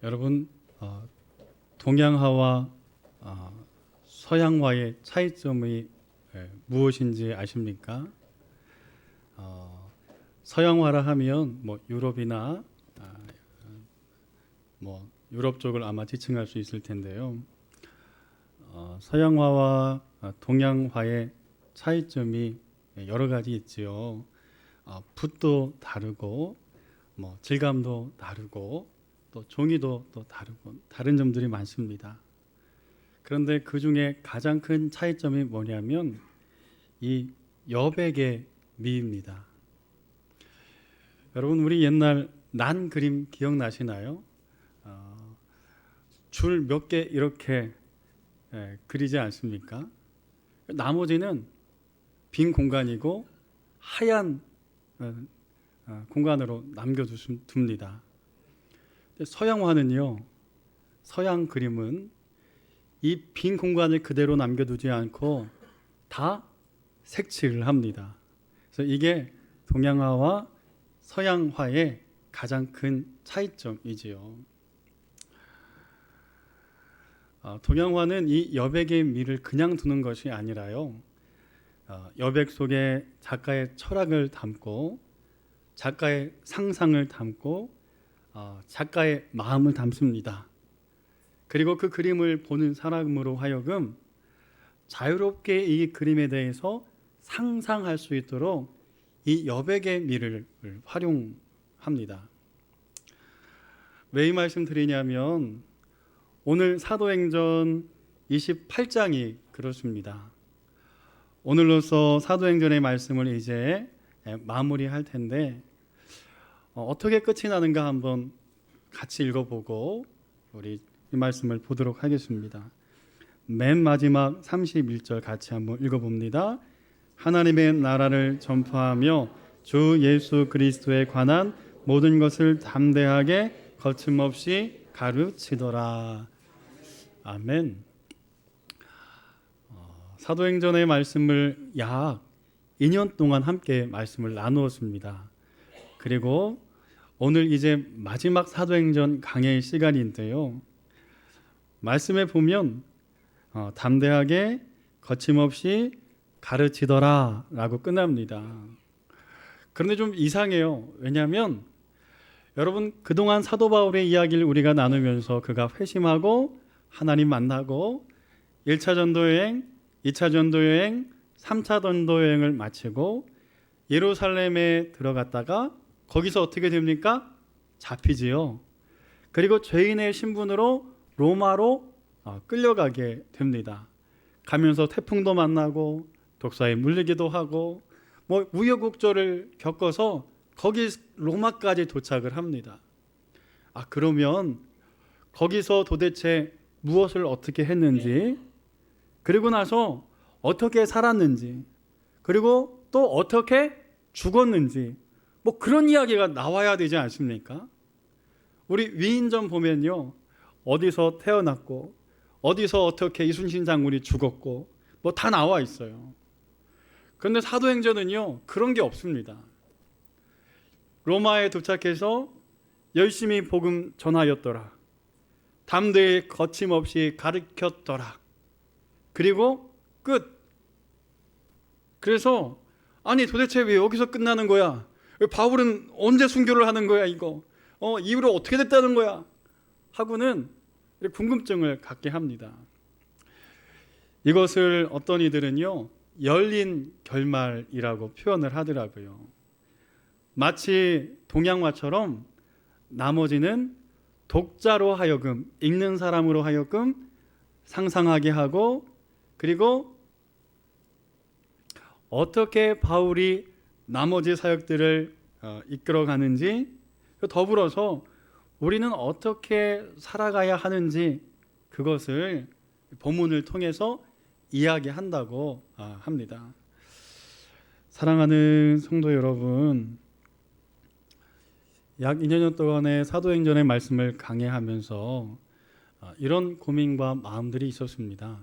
여러분, 동양화와 서양화의 차이점이 무엇인지 아십니까? 서양화라 하면 유럽이나 유럽 쪽을 아마 지칭할 수 있을 텐데요. 서양화와 동양화의 차이점이 여러 가지 있지요. 붓도 다르고 질감도 다르고 또 종이도 또 다르고 다른 점들이 많습니다. 그런데 그 중에 가장 큰 차이점이 뭐냐면 이 여백의 미입니다. 여러분, 우리 옛날 난 그림 기억나시나요? 줄 몇 개 이렇게 그리지 않습니까? 나머지는 빈 공간이고 하얀 공간으로 남겨둡니다. 서양화는요, 서양 그림은 이 빈 공간을 그대로 남겨두지 않고 다 색칠을 합니다. 그래서 이게 동양화와 서양화의 가장 큰 차이점이지요. 동양화는 이 여백의 미를 그냥 두는 것이 아니라요, 여백 속에 작가의 철학을 담고 작가의 상상을 담고 작가의 마음을 담습니다. 그리고 그 그림을 보는 사람으로 하여금 자유롭게 이 그림에 대해서 상상할 수 있도록 이 여백의 미를 활용합니다. 왜 이 말씀 드리냐면 오늘 사도행전 28장이 그렇습니다. 오늘로서 사도행전의 말씀을 이제 마무리할 텐데 어떻게 끝이 나는가 한번 같이 읽어보고 우리 이 말씀을 보도록 하겠습니다. 맨 마지막 31절 같이 한번 읽어봅니다. 하나님의 나라를 전파하며 주 예수 그리스도에 관한 모든 것을 담대하게 거침없이 가르치더라. 아멘. 사도행전의 말씀을 약 2년 동안 함께 말씀을 나누었습니다. 그리고 오늘 이제 마지막 사도행전 강의 시간인데요, 말씀에 보면 담대하게 거침없이 가르치더라 라고 끝납니다. 그런데 좀 이상해요. 왜냐하면 여러분, 그동안 사도 바울의 이야기를 우리가 나누면서 그가 회심하고 하나님 만나고 1차 전도여행, 2차 전도여행, 3차 전도여행을 마치고 예루살렘에 들어갔다가 거기서 어떻게 됩니까? 잡히지요. 그리고 죄인의 신분으로 로마로 끌려가게 됩니다. 가면서 태풍도 만나고 독사에 물리기도 하고 우여곡절을 겪어서 거기 로마까지 도착을 합니다. 그러면 거기서 도대체 무엇을 어떻게 했는지, 그리고 나서 어떻게 살았는지, 그리고 또 어떻게 죽었는지 그런 이야기가 나와야 되지 않습니까? 우리 위인전 보면요, 어디서 태어났고 어디서 어떻게 이순신 장군이 죽었고 다 나와 있어요. 그런데 사도행전은요, 그런 게 없습니다. 로마에 도착해서 열심히 복음 전하였더라. 담대히 거침없이 가르쳤더라. 그리고 끝. 그래서 도대체 왜 여기서 끝나는 거야? 바울은 언제 순교를 하는 거야 이거? 이후로 어떻게 됐다는 거야? 하고는 궁금증을 갖게 합니다. 이것을 어떤 이들은요, 열린 결말이라고 표현을 하더라고요. 마치 동양화처럼 나머지는 독자로 하여금, 읽는 사람으로 하여금 상상하게 하고, 그리고 어떻게 바울이 나머지 사역들을 이끌어가는지, 더불어서 우리는 어떻게 살아가야 하는지 그것을 본문을 통해서 이야기한다고 합니다. 사랑하는 성도 여러분, 약 2년 동안의 사도행전의 말씀을 강해하면서 이런 고민과 마음들이 있었습니다.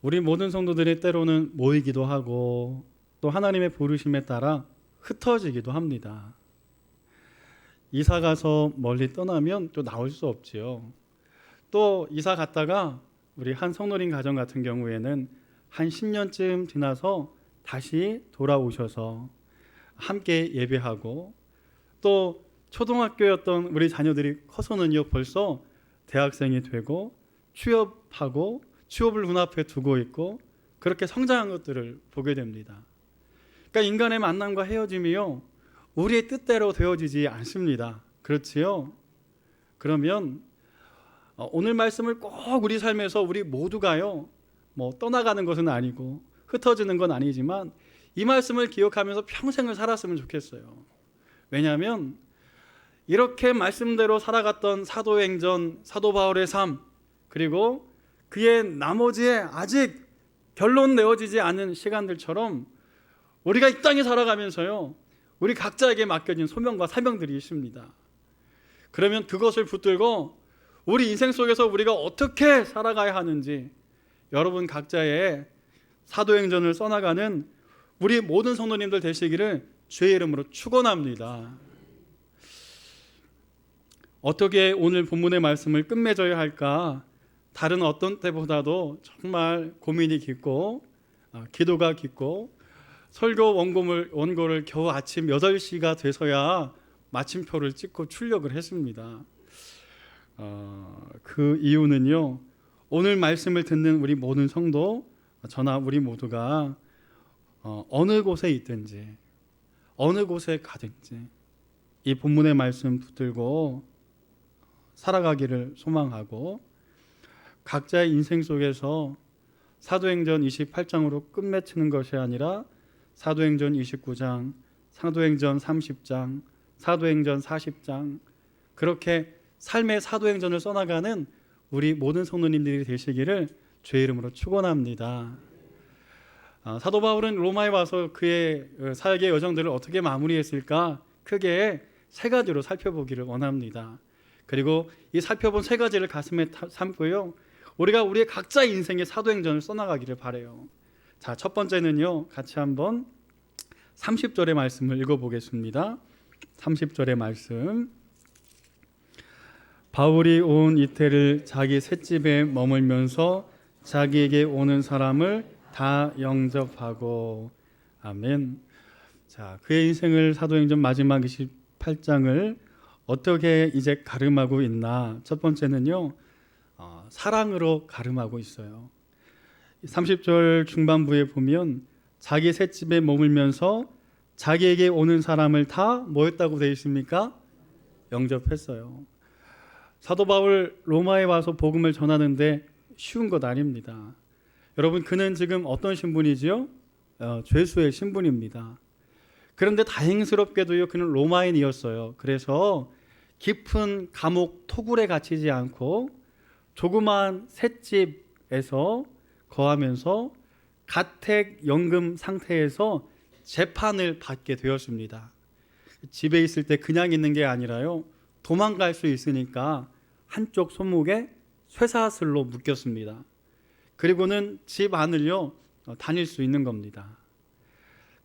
우리 모든 성도들이 때로는 모이기도 하고 또 하나님의 부르심에 따라 흩어지기도 합니다. 이사 가서 멀리 떠나면 또 나올 수 없지요. 또 이사 갔다가 우리 한 성도님 가정 같은 경우에는 한 10년쯤 지나서 다시 돌아오셔서 함께 예배하고, 또 초등학교였던 우리 자녀들이 커서는요 벌써 대학생이 되고 취업하고 취업을 눈앞에 두고 있고 그렇게 성장한 것들을 보게 됩니다. 그러니까 인간의 만남과 헤어짐이요 우리의 뜻대로 되어지지 않습니다. 그렇지요? 그러면 오늘 말씀을 꼭 우리 삶에서 우리 모두가요 떠나가는 것은 아니고 흩어지는 건 아니지만 이 말씀을 기억하면서 평생을 살았으면 좋겠어요. 왜냐하면 이렇게 말씀대로 살아갔던 사도행전, 사도 바울의 삶, 그리고 그의 나머지의 아직 결론 내어지지 않은 시간들처럼 우리가 이 땅에 살아가면서요 우리 각자에게 맡겨진 소명과 사명들이 있습니다. 그러면 그것을 붙들고 우리 인생 속에서 우리가 어떻게 살아가야 하는지 여러분 각자의 사도행전을 써나가는 우리 모든 성도님들 되시기를 주의 이름으로 축원합니다. 어떻게 오늘 본문의 말씀을 끝맺어야 할까? 다른 어떤 때보다도 정말 고민이 깊고 기도가 깊고 설교 원고를 겨우 아침 8시가 돼서야 마침표를 찍고 출력을 했습니다. 그 이유는요 오늘 말씀을 듣는 우리 모든 성도, 저나 우리 모두가 어느 곳에 있든지 어느 곳에 가든지 이 본문의 말씀 붙들고 살아가기를 소망하고, 각자의 인생 속에서 사도행전 28장으로 끝맺히는 것이 아니라 사도행전 29장, 사도행전 30장, 사도행전 40장 그렇게 삶의 사도행전을 써나가는 우리 모든 성도님들이 되시기를 주의 이름으로 축원합니다. 사도 바울은 로마에 와서 그의 사역의 여정들을 어떻게 마무리했을까? 크게 세 가지로 살펴보기를 원합니다. 그리고 이 살펴본 세 가지를 가슴에 삼고요 우리가 우리의 각자의 인생의 사도행전을 써나가기를 바라요. 자, 첫 번째는요 같이 한번 30절의 말씀을 읽어보겠습니다. 30절의 말씀. 바울이 온 이태를 자기 셋집에 머물면서 자기에게 오는 사람을 다 영접하고. 아멘. 자, 그의 인생을 사도행전 마지막 28장을 어떻게 이제 가름하고 있나? 첫 번째는요 사랑으로 가름하고 있어요. 30절 중반부에 보면 자기 셋집에 머물면서 자기에게 오는 사람을 다 뭐였다고 되어 있습니까? 영접했어요. 사도 바울 로마에 와서 복음을 전하는데 쉬운 것 아닙니다. 여러분, 그는 지금 어떤 신분이지요? 죄수의 신분입니다. 그런데 다행스럽게도요 그는 로마인이었어요. 그래서 깊은 감옥 토굴에 갇히지 않고 조그마한 셋집에서 거하면서 가택 연금 상태에서 재판을 받게 되었습니다. 집에 있을 때 그냥 있는 게 아니라요 도망갈 수 있으니까 한쪽 손목에 쇠사슬로 묶였습니다. 그리고는 집 안을요 다닐 수 있는 겁니다.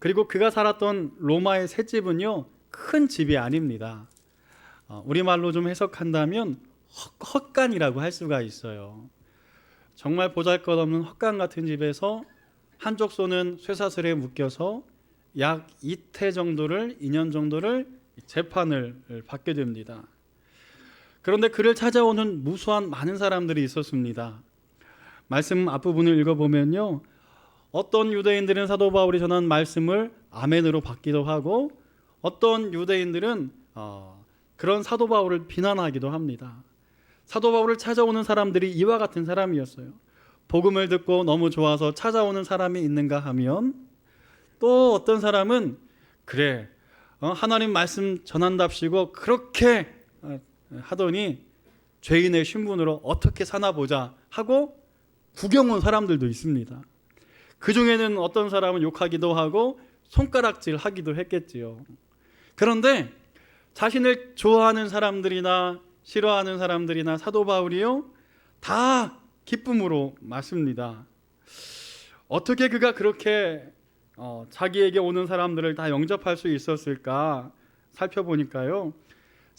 그리고 그가 살았던 로마의 셋집은요 큰 집이 아닙니다. 우리말로 좀 해석한다면 헛간이라고 할 수가 있어요. 정말 보잘것없는 헛간 같은 집에서 한쪽 손은 쇠사슬에 묶여서 약 2년 정도를 재판을 받게 됩니다. 그런데 그를 찾아오는 무수한 많은 사람들이 있었습니다. 말씀 앞부분을 읽어보면요 어떤 유대인들은 사도 바울이 전한 말씀을 아멘으로 받기도 하고 어떤 유대인들은 그런 사도 바울을 비난하기도 합니다. 사도 바울을 찾아오는 사람들이 이와 같은 사람이었어요. 복음을 듣고 너무 좋아서 찾아오는 사람이 있는가 하면, 또 어떤 사람은 그래 하나님 말씀 전한답시고 그렇게 하더니 죄인의 신분으로 어떻게 사나 보자 하고 구경 온 사람들도 있습니다. 그 중에는 어떤 사람은 욕하기도 하고 손가락질 하기도 했겠지요. 그런데 자신을 좋아하는 사람들이나 싫어하는 사람들이나 사도 바울이요 다 기쁨으로 맞습니다. 어떻게 그가 그렇게 자기에게 오는 사람들을 다 영접할 수 있었을까 살펴보니까요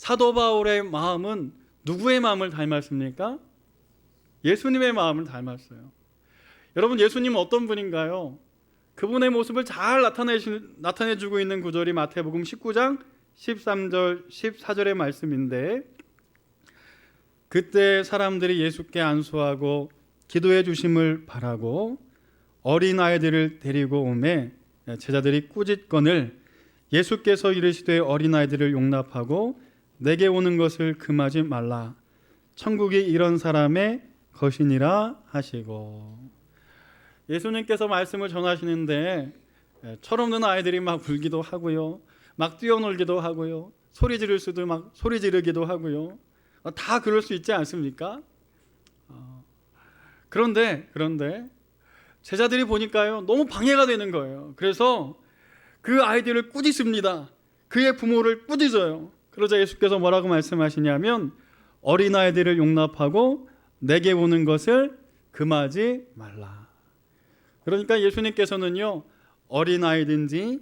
사도 바울의 마음은 누구의 마음을 닮았습니까? 예수님의 마음을 닮았어요. 여러분, 예수님은 어떤 분인가요? 그분의 모습을 잘 나타내주고 있는 구절이 마태복음 19장 13절 14절의 말씀인데, 그때 사람들이 예수께 안수하고 기도해 주심을 바라고 어린아이들을 데리고 오매 제자들이 꾸짖거늘 예수께서 이르시되 어린아이들을 용납하고 내게 오는 것을 금하지 말라. 천국이 이런 사람의 것이니라 하시고. 예수님께서 말씀을 전하시는데 철없는 아이들이 막 울기도 하고요, 막 뛰어놀기도 하고요, 소리 지를 수도 막 소리 지르기도 하고요. 다 그럴 수 있지 않습니까? 그런데 제자들이 보니까요, 너무 방해가 되는 거예요. 그래서 그 아이들을 꾸짖습니다. 그의 부모를 꾸짖어요. 그러자 예수께서 뭐라고 말씀하시냐면 어린아이들을 용납하고 내게 오는 것을 금하지 말라. 그러니까 예수님께서는요, 어린아이든지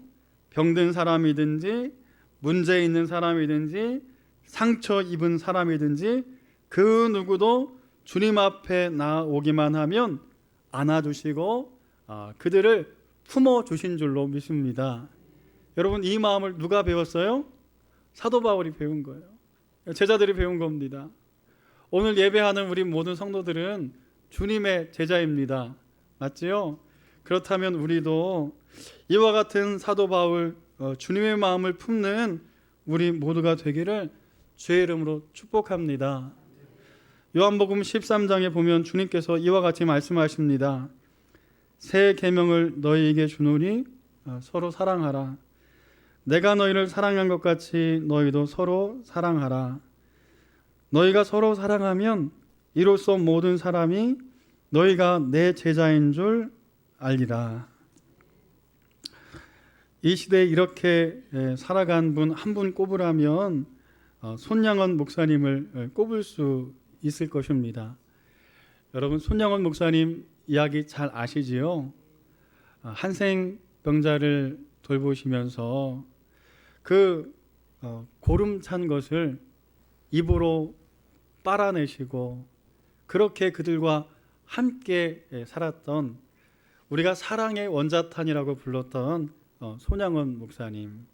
병든 사람이든지 문제 있는 사람이든지 상처 입은 사람이든지 그 누구도 주님 앞에 나오기만 하면 안아주시고 그들을 품어주신 줄로 믿습니다. 여러분, 이 마음을 누가 배웠어요? 사도 바울이 배운 거예요. 제자들이 배운 겁니다. 오늘 예배하는 우리 모든 성도들은 주님의 제자입니다. 맞지요? 그렇다면 우리도 이와 같은 사도 바울, 주님의 마음을 품는 우리 모두가 되기를 주의 이름으로 축복합니다. 요한복음 13장에 보면 주님께서 이와 같이 말씀하십니다. 새 계명을 너희에게 주노니 서로 사랑하라. 내가 너희를 사랑한 것 같이 너희도 서로 사랑하라. 너희가 서로 사랑하면 이로써 모든 사람이 너희가 내 제자인 줄 알리라. 이 시대에 이렇게 살아간 분 한 분 꼽으라면 손양원 목사님을 꼽을 수 있을 것입니다. 여러분, 손양원 목사님 이야기 잘 아시지요? 한생병자를 돌보시면서 그 고름 찬 것을 입으로 빨아내시고 그렇게 그들과 함께 살았던, 우리가 사랑의 원자탄이라고 불렀던 손양원 목사님.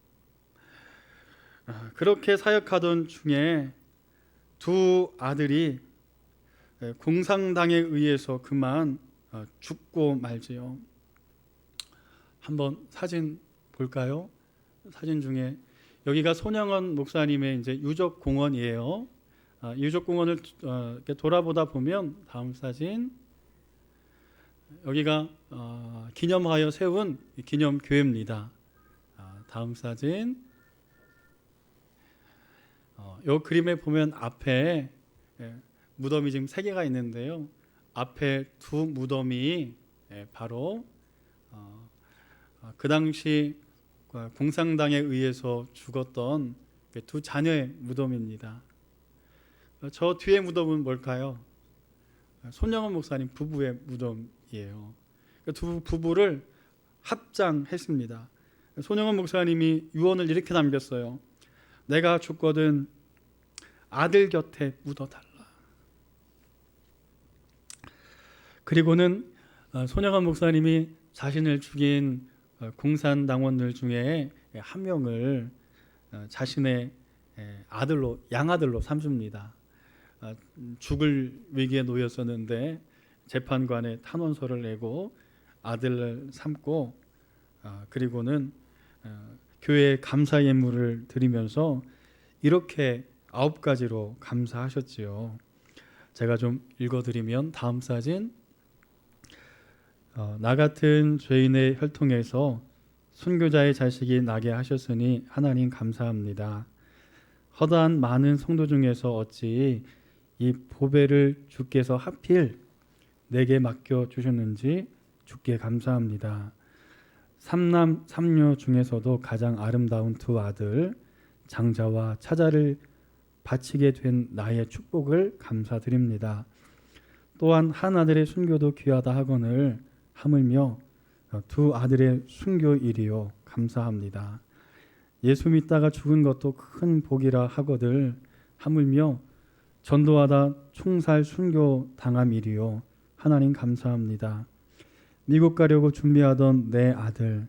그렇게 사역하던 중에 두 아들이 공상당에 의해서 그만 죽고 말지요. 한번 사진 볼까요? 사진 중에 여기가 손양원 목사님의 이제 유적 공원이에요. 유적 공원을 이렇게 돌아보다 보면, 다음 사진, 여기가 기념하여 세운 기념 교회입니다. 다음 사진. 이 그림에 보면 앞에 무덤이 지금 3개가 있는데요. 앞에 두 무덤이 바로 그 당시 공상당에 의해서 죽었던 두 자녀의 무덤입니다. 저 뒤에 무덤은 뭘까요? 손양원 목사님 부부의 무덤이에요. 두 부부를 합장했습니다. 손양원 목사님이 유언을 이렇게 남겼어요. 내가 죽거든 아들 곁에 묻어달라. 그리고는 손양원 목사님이 자신을 죽인 공산당원들 중에 한 명을 자신의 아들로, 양아들로 삼습니다. 죽을 위기에 놓였었는데 재판관에 탄원서를 내고 아들을 삼고, 그리고는 교회에 감사 예물을 드리면서 이렇게 9가지로 감사하셨지요. 제가 좀 읽어드리면, 다음 사진. 나 같은 죄인의 혈통에서 순교자의 자식이 나게 하셨으니 하나님 감사합니다. 허다한 많은 성도 중에서 어찌 이 보배를 주께서 하필 내게 맡겨 주셨는지 주께 감사합니다. 3남 3녀 중에서도 가장 아름다운 두 아들 장자와 차자를 바치게 된 나의 축복을 감사드립니다. 또한 한 아들의 순교도 귀하다 하거늘 하물며 두 아들의 순교일이요 감사합니다. 예수 믿다가 죽은 것도 큰 복이라 하거들 하물며 전도하다 총살 순교 당함이리요. 하나님 감사합니다. 미국 가려고 준비하던 내 아들,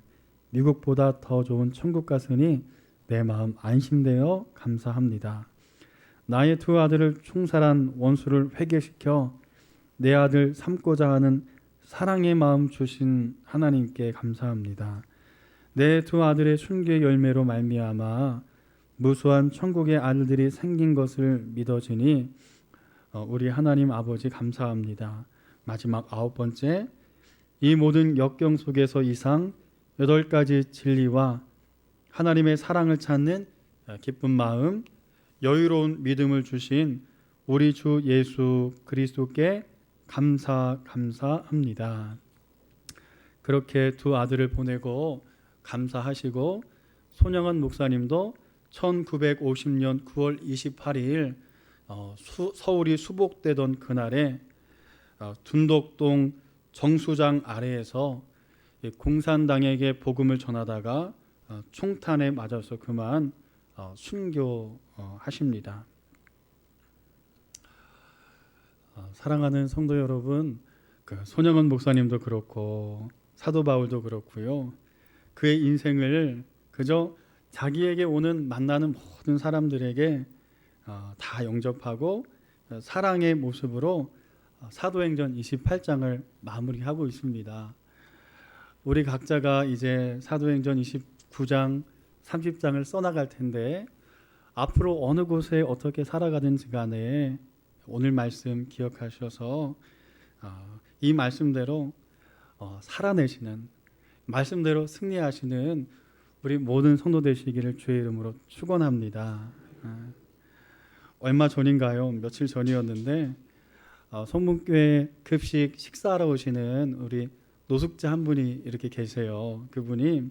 미국보다 더 좋은 천국 갔으니 내 마음 안심되어 감사합니다. 나의 두 아들을 총살한 원수를 회개시켜 내 아들 삼고자 하는 사랑의 마음 주신 하나님께 감사합니다. 내 두 아들의 순교의 열매로 말미암아 무수한 천국의 아들들이 생긴 것을 믿어지니 우리 하나님 아버지 감사합니다. 마지막 9번째, 이 모든 역경 속에서 이상 8가지 진리와 하나님의 사랑을 찾는 기쁜 마음, 여유로운 믿음을 주신 우리 주 예수 그리스도께 감사합니다. 그렇게 두 아들을 보내고 감사하시고 손영은 목사님도 1950년 9월 28일 서울이 수복되던 그날에 둔덕동 정수장 아래에서 공산당에게 복음을 전하다가 총탄에 맞아서 그만 순교하십니다. 사랑하는 성도 여러분, 손영은 목사님도 그렇고 사도 바울도 그렇고요. 그의 인생을 그저 자기에게 오는 만나는 모든 사람들에게 다 영접하고 사랑의 모습으로 사도행전 28장을 마무리하고 있습니다. 우리 각자가 이제 사도행전 29장, 30장을 써나갈 텐데 앞으로 어느 곳에 어떻게 살아가든지 간에 오늘 말씀 기억하셔서 이 말씀대로 살아내시는, 말씀대로 승리하시는 우리 모든 성도 되시기를 주의 이름으로 축원합니다. 얼마 전인가요? 며칠 전이었는데 성문교회 급식 식사하러 오시는 우리 노숙자 한 분이 이렇게 계세요. 그분이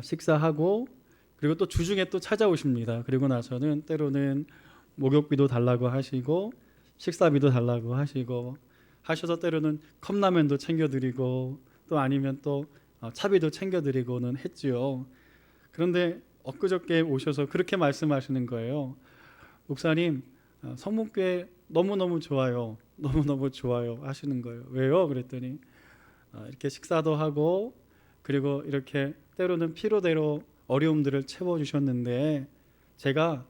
식사하고 그리고 또 주중에 또 찾아오십니다. 그리고 나서는 때로는 목욕비도 달라고 하시고 식사비도 달라고 하시고 하셔서 때로는 컵라면도 챙겨드리고 또 아니면 또 차비도 챙겨드리고는 했지요. 그런데 엊그저께 오셔서 그렇게 말씀하시는 거예요. 목사님, 성문교회 너무너무 좋아요. 너무너무 좋아요 하시는 거예요. 왜요? 그랬더니 이렇게 식사도 하고 그리고 이렇게 때로는 필요대로 어려움들을 채워주셨는데 제가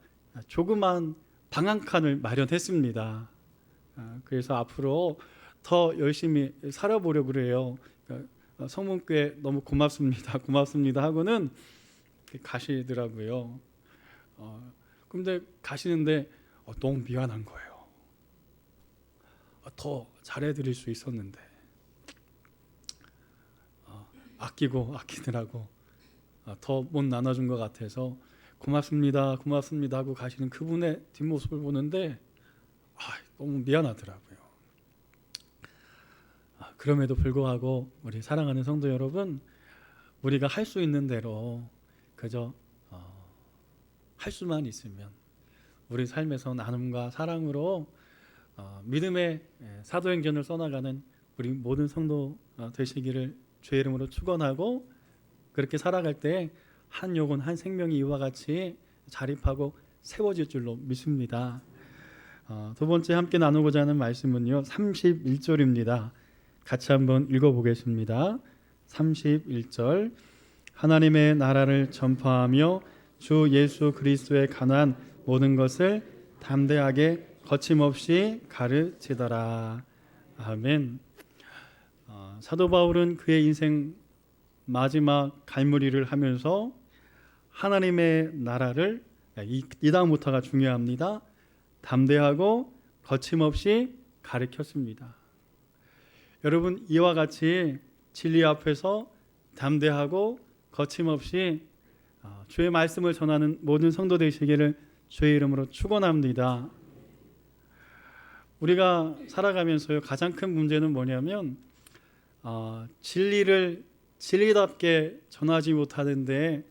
조그만 방 한 칸을 마련했습니다. 그래서 앞으로 더 열심히 살아보려고 그래요. 성문교회 너무 고맙습니다. 고맙습니다 하고는 가시더라고요. 근데 가시는데 너무 미안한 거예요. 더 잘해드릴 수 있었는데 아끼느라고 더 못 나눠준 것 같아서 고맙습니다 고맙습니다 하고 가시는 그분의 뒷모습을 보는데 너무 미안하더라고요. 그럼에도 불구하고 우리 사랑하는 성도 여러분, 우리가 할 수 있는 대로 그저 할 수만 있으면 우리 삶에서 나눔과 사랑으로 믿음의 사도행전을 써나가는 우리 모든 성도 되시기를 주의 이름으로 축원하고 그렇게 살아갈 때 한 영혼 한 생명이 이와 같이 자립하고 세워질 줄로 믿습니다. 두 번째 함께 나누고자 하는 말씀은요 31절입니다. 같이 한번 읽어보겠습니다. 31절, 하나님의 나라를 전파하며 주 예수 그리스도의 가난 모든 것을 담대하게 거침없이 가르치더라. 아멘. 사도 바울은 그의 인생 마지막 갈무리를 하면서 하나님의 나라를 이 다음부터가 중요합니다. 담대하고 거침없이 가르쳤습니다. 여러분, 이와 같이 진리 앞에서 담대하고 거침없이 주의 말씀을 전하는 모든 성도 되시기를 주의 이름으로 축원합니다. 우리가 살아가면서요 가장 큰 문제는 뭐냐면 진리를 진리답게 전하지 못하는데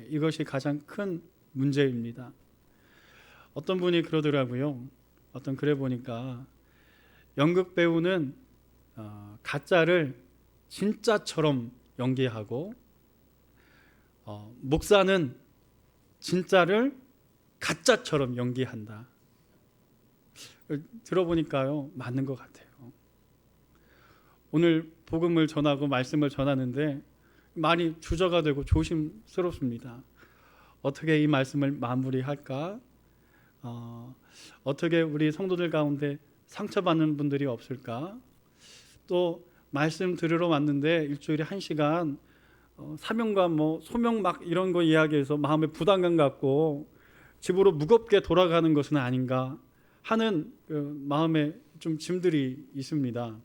이것이 가장 큰 문제입니다. 어떤 분이 그러더라고요. 어떤 글에 보니까 연극 배우는 가짜를 진짜처럼 연기하고 목사는 진짜를 가짜처럼 연기한다. 들어보니까요, 맞는 것 같아요. 오늘 복음을 전하고 말씀을 전하는데 많이 주저가 되고 조심스럽습니다. 어떻게 이 말씀을 마무리할까? 어떻게 우리 성도들 가운데 상처받는 분들이 없을까? 또 말씀 들으러 왔는데 일주일에 1시간 사명감 소명 막 이런 거 이야기해서 마음에 부담감 갖고 집으로 무겁게 돌아가는 것은 아닌가 하는 마음에 좀 짐들이 있습니다.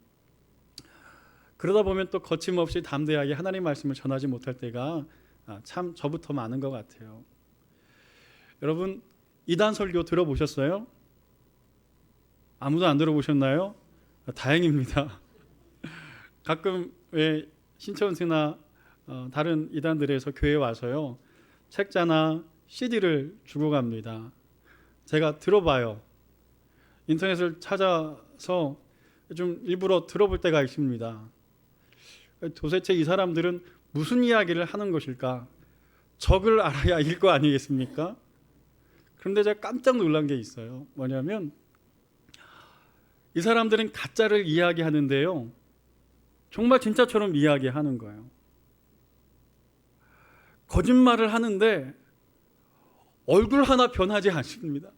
그러다 보면 또 거침없이 담대하게 하나님 말씀을 전하지 못할 때가 참 저부터 많은 것 같아요. 여러분, 이단 설교 들어보셨어요? 아무도 안 들어보셨나요? 다행입니다. 가끔 왜 신천지나 다른 이단들에서 교회에 와서요, 책자나 CD를 주고 갑니다. 제가 들어봐요. 인터넷을 찾아서 좀 일부러 들어볼 때가 있습니다. 도대체 이 사람들은 무슨 이야기를 하는 것일까? 적을 알아야 일 거 아니겠습니까? 그런데 제가 깜짝 놀란 게 있어요. 뭐냐면 이 사람들은 가짜를 이야기하는데요, 정말 진짜처럼 이야기하는 거예요. 거짓말을 하는데 얼굴 하나 변하지 않습니다.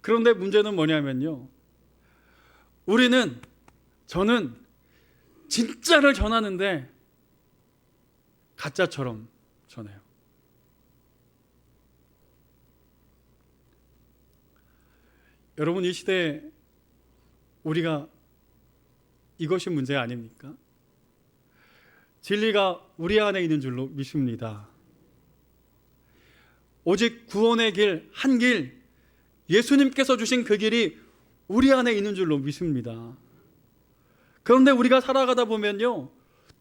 그런데 문제는 뭐냐면요, 저는 진짜를 전하는데 가짜처럼 전해요. 여러분, 이 시대에 우리가 이것이 문제 아닙니까? 진리가 우리 안에 있는 줄로 믿습니다. 오직 구원의 길, 한 길, 예수님께서 주신 그 길이 우리 안에 있는 줄로 믿습니다. 그런데 우리가 살아가다 보면요,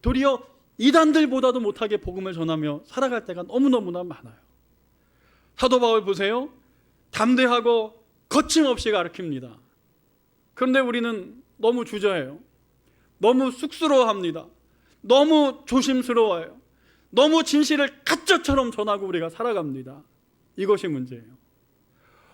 도리어 이단들보다도 못하게 복음을 전하며 살아갈 때가 너무너무나 많아요. 사도 바울 보세요. 담대하고 거침없이 가르칩니다. 그런데 우리는 너무 주저해요. 너무 쑥스러워합니다. 너무 조심스러워요. 너무 진실을 가짜처럼 전하고 우리가 살아갑니다. 이것이 문제예요.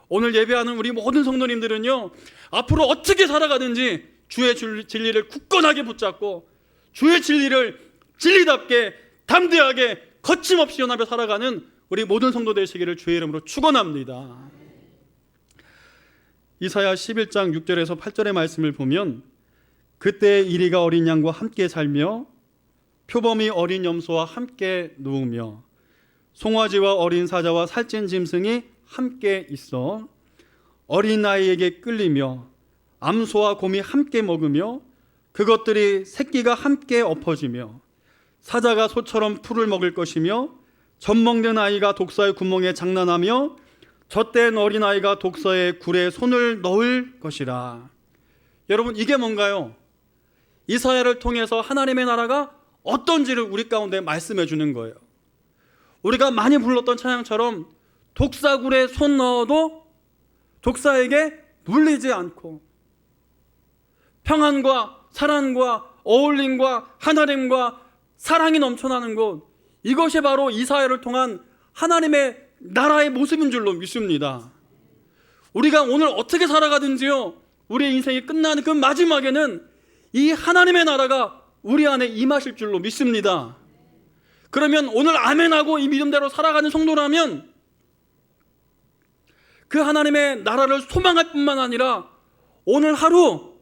오늘 예배하는 우리 모든 성도님들은요, 앞으로 어떻게 살아가든지 주의 진리를 굳건하게 붙잡고 주의 진리를 진리답게 담대하게 거침없이 전하며 살아가는 우리 모든 성도 되시기를 주의 이름으로 축원합니다. 이사야 11장 6절에서 8절의 말씀을 보면, 그때 이리가 어린 양과 함께 살며 표범이 어린 염소와 함께 누우며 송아지와 어린 사자와 살찐 짐승이 함께 있어 어린 아이에게 끌리며 암소와 곰이 함께 먹으며 그것들이 새끼가 함께 엎어지며 사자가 소처럼 풀을 먹을 것이며 젖먹는 아이가 독사의 구멍에 장난하며 젖된 어린아이가 독사의 굴에 손을 넣을 것이라. 여러분, 이게 뭔가요? 이사야를 통해서 하나님의 나라가 어떤지를 우리 가운데 말씀해 주는 거예요. 우리가 많이 불렀던 찬양처럼 독사굴에 손 넣어도 독사에게 물리지 않고 평안과 사랑과 어울림과 하나님과 사랑이 넘쳐나는 곳, 이것이 바로 이사야를 통한 하나님의 나라의 모습인 줄로 믿습니다. 우리가 오늘 어떻게 살아가든지요, 우리의 인생이 끝나는 그 마지막에는 이 하나님의 나라가 우리 안에 임하실 줄로 믿습니다. 그러면 오늘 아멘하고 이 믿음대로 살아가는 성도라면 그 하나님의 나라를 소망할 뿐만 아니라 오늘 하루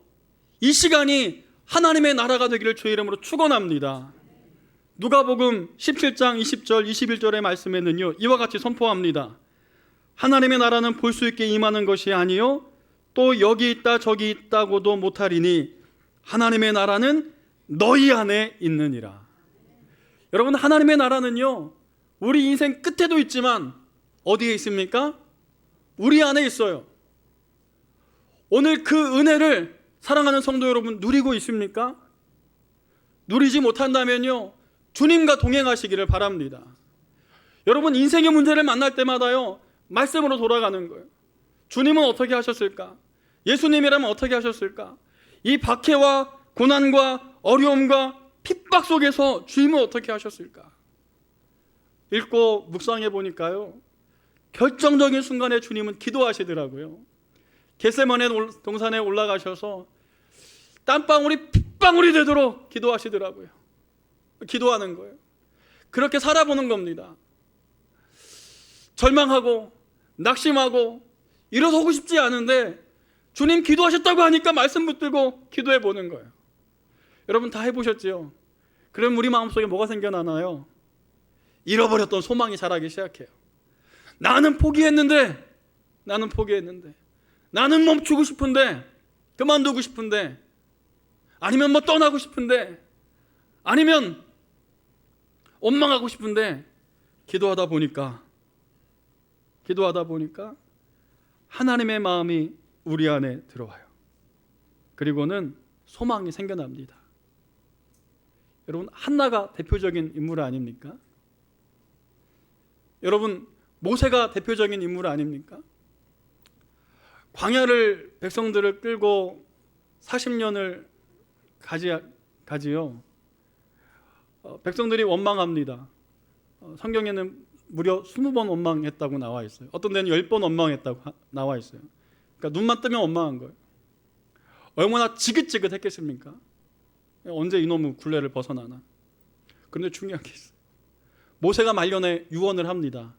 이 시간이 하나님의 나라가 되기를 주의 이름으로 축원합니다. 누가복음 17장 20절 21절의 말씀에는요, 이와 같이 선포합니다. 하나님의 나라는 볼 수 있게 임하는 것이 아니요 또 여기 있다 저기 있다고도 못하리니 하나님의 나라는 너희 안에 있느니라. 여러분, 하나님의 나라는요, 우리 인생 끝에도 있지만 어디에 있습니까? 우리 안에 있어요. 오늘 그 은혜를 사랑하는 성도 여러분, 누리고 있습니까? 누리지 못한다면요, 주님과 동행하시기를 바랍니다. 여러분, 인생의 문제를 만날 때마다요, 말씀으로 돌아가는 거예요. 주님은 어떻게 하셨을까? 예수님이라면 어떻게 하셨을까? 이 박해와 고난과 어려움과 핍박 속에서 주님은 어떻게 하셨을까? 읽고 묵상해 보니까요, 결정적인 순간에 주님은 기도하시더라고요. 겟세마네 동산에 올라가셔서 땀방울이 빗방울이 되도록 기도하시더라고요. 기도하는 거예요. 그렇게 살아보는 겁니다. 절망하고 낙심하고 일어서고 싶지 않은데 주님 기도하셨다고 하니까 말씀 붙들고 기도해 보는 거예요. 여러분 다 해보셨지요? 그럼 우리 마음속에 뭐가 생겨나나요? 잃어버렸던 소망이 자라기 시작해요. 나는 포기했는데, 나는 멈추고 싶은데, 그만두고 싶은데, 아니면 뭐 떠나고 싶은데, 아니면 원망하고 싶은데, 기도하다 보니까 하나님의 마음이 우리 안에 들어와요. 그리고는 소망이 생겨납니다. 여러분, 한나가 대표적인 인물 아닙니까? 여러분, 모세가 대표적인 인물 아닙니까? 광야를 백성들을 끌고 40년을 가지요. 백성들이 원망합니다. 성경에는 무려 20번 원망했다고 나와 있어요. 어떤 데는 10번 원망했다고 나와 있어요. 그러니까 눈만 뜨면 원망한 거예요. 얼마나 지긋지긋했겠습니까? 언제 이놈의 굴레를 벗어나나. 그런데 중요한 게 있어요. 모세가 말년에 유언을 합니다.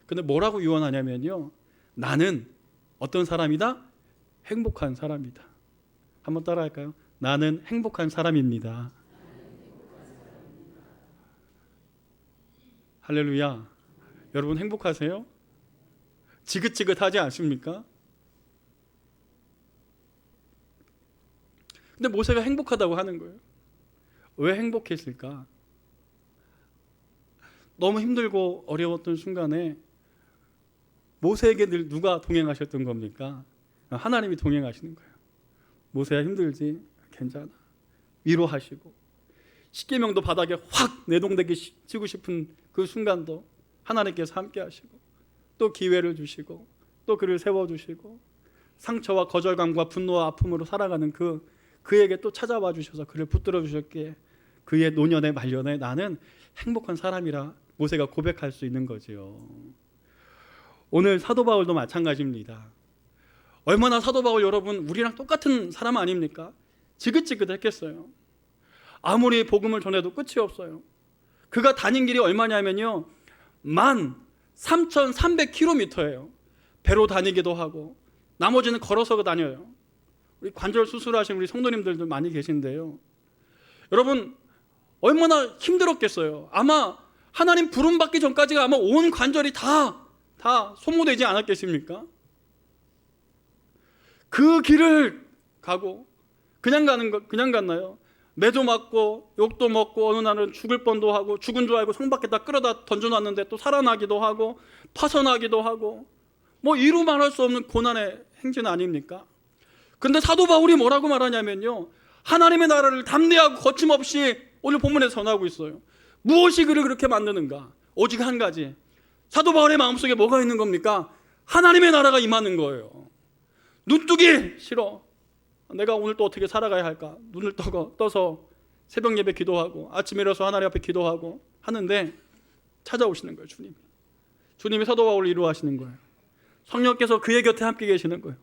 근데 뭐라고 유언하냐면요, 나는 어떤 사람이다? 행복한 사람이다. 한번 따라할까요? 나는 행복한 사람입니다. 할렐루야. 여러분 행복하세요? 지긋지긋하지 않습니까? 근데 모세가 행복하다고 하는 거예요. 왜 행복했을까? 너무 힘들고 어려웠던 순간에 모세에게 늘 누가 동행하셨던 겁니까? 하나님이 동행하시는 거예요. 모세야 힘들지? 괜찮아. 위로하시고 십계명도 바닥에 확 내동되게 치고 싶은 그 순간도 하나님께서 함께 하시고 또 기회를 주시고 또 그를 세워주시고 상처와 거절감과 분노와 아픔으로 살아가는 그에게 또 찾아와 주셔서 그를 붙들어 주셨기에 그의 노년의 말년에 나는 행복한 사람이라 모세가 고백할 수 있는 거지요. 오늘 사도 바울도 마찬가지입니다. 얼마나 사도 바울 여러분 우리랑 똑같은 사람 아닙니까? 지긋지긋했겠어요. 아무리 복음을 전해도 끝이 없어요. 그가 다닌 길이 얼마냐면요, 13,300km예요. 배로 다니기도 하고 나머지는 걸어서 다녀요. 우리 관절 수술하신 우리 성도님들도 많이 계신데요, 여러분 얼마나 힘들었겠어요. 아마 하나님 부름 받기 전까지가 아마 온 관절이 다 소모되지 않았겠습니까? 그 길을 가고 그냥 갔나요? 매도 맞고 욕도 먹고 어느 날은 죽을 뻔도 하고 죽은 줄 알고 성 밖에다 끌어다 던져놨는데 또 살아나기도 하고 파선하기도 하고 뭐 이루 말할 수 없는 고난의 행진 아닙니까? 근데 사도 바울이 뭐라고 말하냐면요, 하나님의 나라를 담대하고 거침없이 오늘 본문에서 전하고 있어요. 무엇이 그를 그렇게 만드는가? 오직 한 가지. 사도 바울의 마음속에 뭐가 있는 겁니까? 하나님의 나라가 임하는 거예요. 눈뜨기 싫어. 내가 오늘 또 어떻게 살아가야 할까? 눈을 떠서 새벽 예배 기도하고 아침에 일어서 하나님 앞에 기도하고 하는데 찾아오시는 거예요. 주님이 사도 바울을 위로하시는 거예요. 성령께서 그의 곁에 함께 계시는 거예요.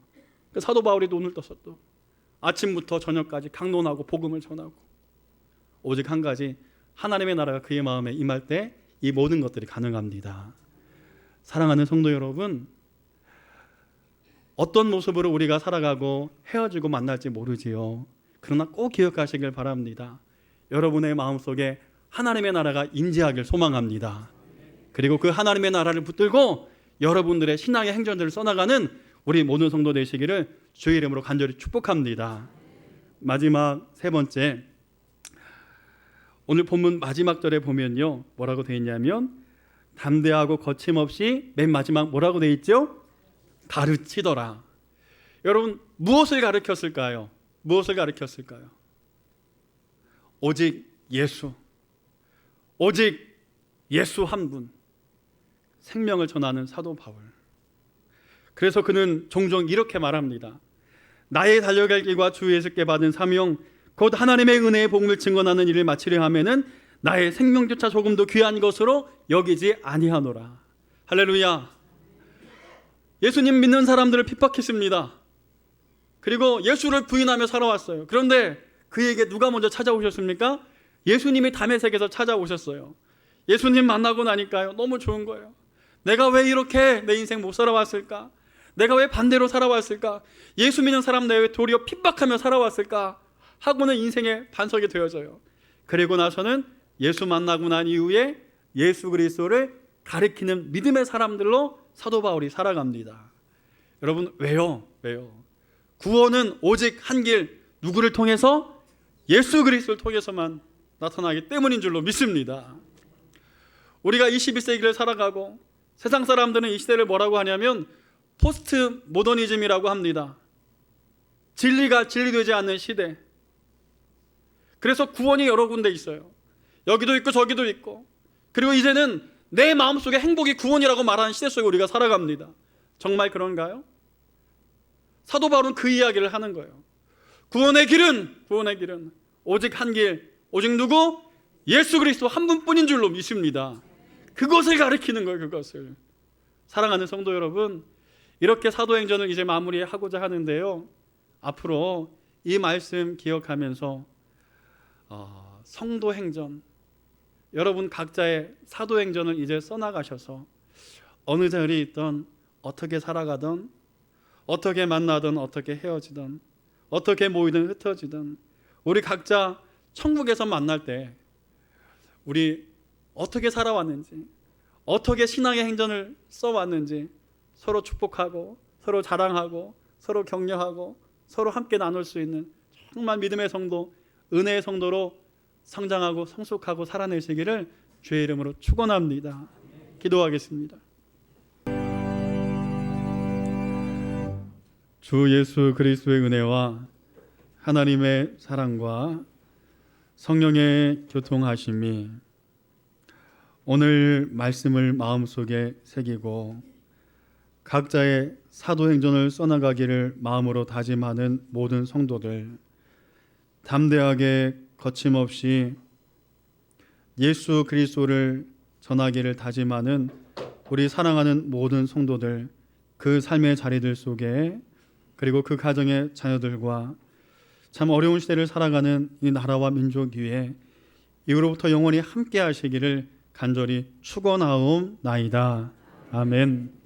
사도 바울이 눈을 떠서 또 아침부터 저녁까지 강론하고 복음을 전하고 오직 한 가지, 하나님의 나라가 그의 마음에 임할 때 이 모든 것들이 가능합니다. 사랑하는 성도 여러분, 어떤 모습으로 우리가 살아가고 헤어지고 만날지 모르지요. 그러나 꼭 기억하시길 바랍니다. 여러분의 마음속에 하나님의 나라가 임재하길 소망합니다. 그리고 그 하나님의 나라를 붙들고 여러분들의 신앙의 행전들을 써나가는 우리 모든 성도 되시기를 주의 이름으로 간절히 축복합니다. 마지막 세 번째, 오늘 본문 마지막 절에 보면요, 뭐라고 되어 있냐면 담대하고 거침없이 맨 마지막 뭐라고 되어 있죠? 가르치더라. 여러분 무엇을 가르쳤을까요? 오직 예수 한 분, 생명을 전하는 사도 바울. 그래서 그는 종종 이렇게 말합니다. 나의 달려갈 길과 주 예수께 받은 사명 곧 하나님의 은혜의 복음을 증언하는 일을 마치려 하면은 나의 생명조차 조금도 귀한 것으로 여기지 아니하노라. 할렐루야. 예수님 믿는 사람들을 핍박했습니다. 그리고 예수를 부인하며 살아왔어요. 그런데 그에게 누가 먼저 찾아오셨습니까? 예수님이 다메섹에서 찾아오셨어요. 예수님 만나고 나니까요, 너무 좋은 거예요. 내가 왜 이렇게 내 인생 못 살아왔을까? 내가 왜 반대로 살아왔을까? 예수 믿는 사람 내가 왜 도리어 핍박하며 살아왔을까? 하고는 인생의 반석이 되어져요. 그리고 나서는 예수 만나고 난 이후에 예수 그리스도를 가리키는 믿음의 사람들로 사도 바울이 살아갑니다. 여러분, 왜요? 구원은 오직 한 길, 누구를 통해서? 예수 그리스도를 통해서만 나타나기 때문인 줄로 믿습니다. 우리가 21세기를 살아가고 세상 사람들은 이 시대를 뭐라고 하냐면 포스트 모더니즘이라고 합니다. 진리가 진리되지 않는 시대. 그래서 구원이 여러 군데 있어요. 여기도 있고 저기도 있고. 그리고 이제는 내 마음속에 행복이 구원이라고 말하는 시대 속에 우리가 살아갑니다. 정말 그런가요? 사도 바울은 그 이야기를 하는 거예요. 구원의 길은 오직 한 길, 오직 누구? 예수 그리스도 한 분뿐인 줄로 믿습니다. 그것을 가리키는 거예요. 그것을. 사랑하는 성도 여러분, 이렇게 사도행전을 이제 마무리하고자 하는데요, 앞으로 이 말씀 기억하면서 성도행전, 여러분 각자의 사도행전을 이제 써나가셔서 어느 자리에 있던, 어떻게 살아가던, 어떻게 만나던, 어떻게 헤어지던, 어떻게 모이든 흩어지든 우리 각자 천국에서 만날 때 우리 어떻게 살아왔는지, 어떻게 신앙의 행전을 써왔는지 서로 축복하고 서로 자랑하고 서로 격려하고 서로 함께 나눌 수 있는 정말 믿음의 성도, 은혜의 성도로 성장하고 성숙하고 살아내시기를 주의 이름으로 축원합니다. 기도하겠습니다. 주 예수 그리스도의 은혜와 하나님의 사랑과 성령의 교통하심이 오늘 말씀을 마음속에 새기고 각자의 사도행전을 써나가기를 마음으로 다짐하는 모든 성도들, 담대하게 거침없이 예수 그리스도를 전하기를 다짐하는 우리 사랑하는 모든 성도들, 그 삶의 자리들 속에, 그리고 그 가정의 자녀들과 참 어려운 시대를 살아가는 이 나라와 민족 위에 이후로부터 영원히 함께 하시기를 간절히 축원하옵나이다. 아멘.